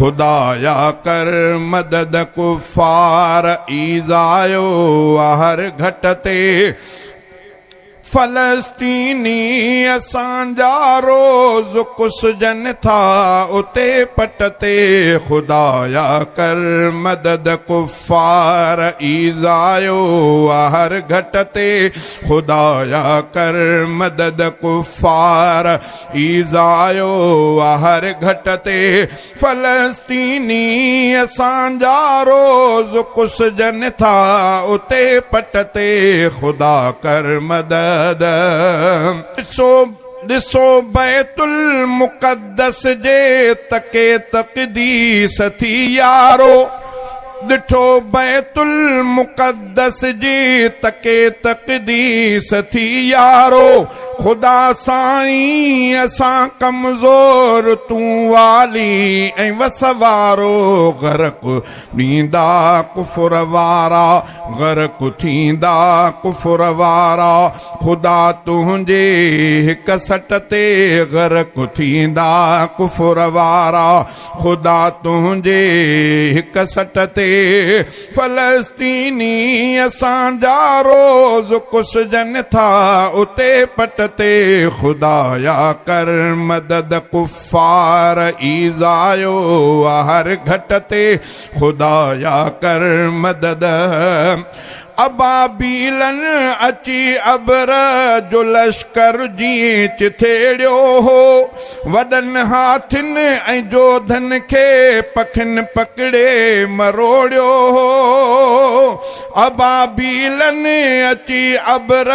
खुदाया कर मदद कुफार ईज़ायो हर घट ते फलस्तीनी असांजा रोज़ कुसजन था उते पटते खुदाया कर मदद कुफार ईज़ायो हर घट ते खुदाया कर मदद कुफार ईज़ायो हर घट ते फलस्तीनी असांजा रोज़ कुसजन था उते पटते खुदा कर मदद दिसो बैतुल मुक़द्दस जे तके तक़दीस थी यारो दिठो बैतुल मुक़द्दस जी तके तक़दीस थी यारो खुदा साईं असां कमज़ोर तूं वाली ऐं वसवारो गरक ॾींदा कुफर वारा गरक थींदा कुफर वारा खुदा तुंहिंजे हिक सट ते गरक थींदा कुफर वारा खुदा तुंहिंजे हिक सट ते फलस्तीनी असांजा रोज़ कुसजन था उते पट ते खुदाया कर मदद कुफार ईज़ायो हर घट ते खुदाया कर मदद अबाबीलन अची अबर जो लश्कर जी चिथेड़ियो हो वॾनि हाथियुनि ऐं जोधन खे पखिन पकड़े मरोड़ियो हो अबाबीलन अची अबर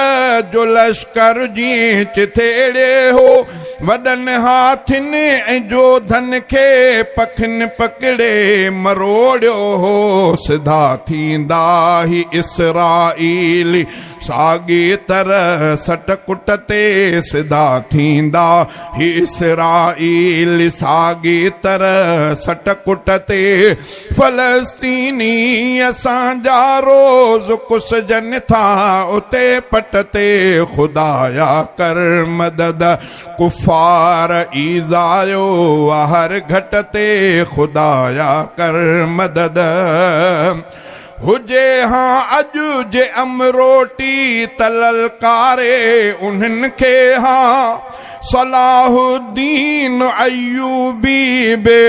जो लश्कर जी चिथेड़े हो वॾनि हाथियुनि ऐं जोधन खे पखिन पकड़े मरोड़ियो हो सिधा थींदा ही इसराईली साॻी तरह सट कुट ते सिधा थींदा ही इसराईली साॻी तरह सट कुट ते फलस्तीनी असांजा रोज़ कुसजन था उते पट ते खुदाया कर मदद कुफार ईज़ायो हर घट ते खुदाया कर मदद हुजे हाँ अजु जे अमरोटी तललकारे उन्हनि खे हाँ सलाहुद्दीन अय्यूबी बे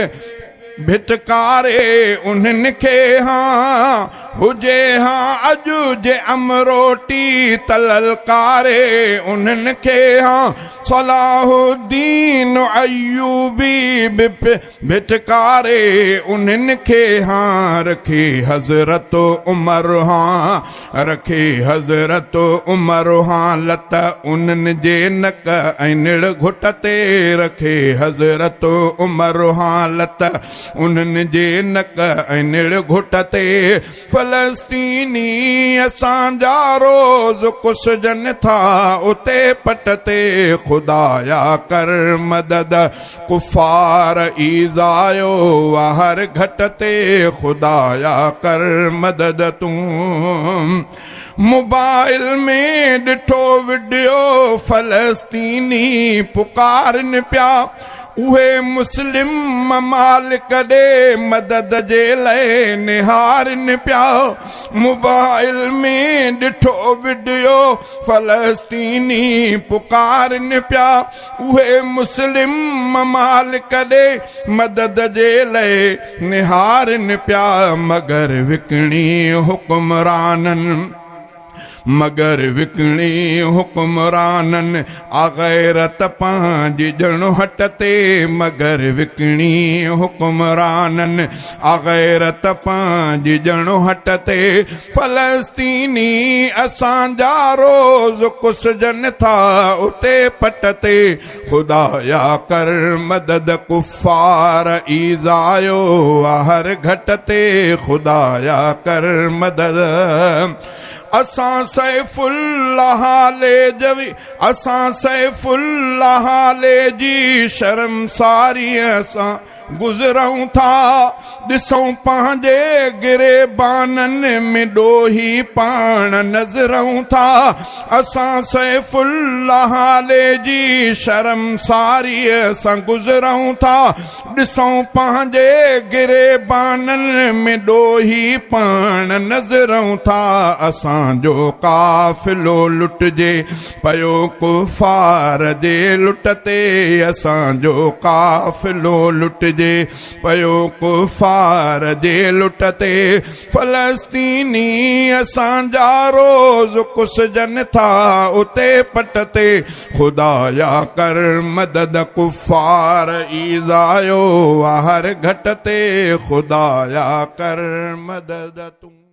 भिटकारे उन्हनि खे हाँ हुजे हाँ अजु जे अमरोटी तललकारे उन्हनि खे हाँ सलाहुद्दीन अय्यूबी भिटकारे उन्हनि खे हाँ रखे हज़रत उमर हाँ रखे हज़रत उमर हाँ लत उन्हनि जे नक ऐं निड़ घुट ते रखे हज़रत उमर हाँ लत उन्हनि जे नक ऐं निड़ घुट ते फलस्तीनी असांजा रोज़ कुसजन था उते पट ते खुदाया कर मदद कुफार ईज़ायो हर घट ते खुदाया कर मदद तूं मोबाइल में ॾिठो वीडियो फलस्तीनी पुकारनि पिया उहे मुस्लिम ममालिक ॾे मदद जे लाइ निहारनि पिया मोबाइल में ॾिठो वीडियो फलस्तीनी पुकारनि पिया उहे मुस्लिम ममालिक ॾे मदद जे लाइ निहारनि पिया मगर विकिणी हुक्मराननि मगर विकिणी हुक्मराननि आग़ैरत पंहिंजी ॼणु हट ते मगर विकिणी हुक्मराननि आग़ैरत पंहिंजी ॼणु हट ते फलस्तीनी असांजा रोज़ कुसजन था उते पट ते खुदाया कर मदद कुफार ईज़ायो हर घट ते खुदाया कर मदद असां सैफुल्लाह ले जवी असां सैफुल्लाह ले जी शर्मसारी असां गुज़रूं था ॾिसूं पंहिंजे गिरेबाननि में ॾोही पाण नज़रूं था असां सैफुल्लाह जी शर्मसारीअ सां गुज़रूं था ॾिसूं पंहिंजे गिरेबाननि में ॾोही पाण नज़रूं था असांजो काफ़िलो लुटिजे पयो कुफार जे लुट ते असांजो काफ़िलो लुटिजे पयो कुफार जे लुट ते फ़लस्तीनी असांजा रोज़ कुसजन था उते पट ते खुदाया कर मदद कुफार ईज़ायो हर घट ते खुदाया कर मदद तू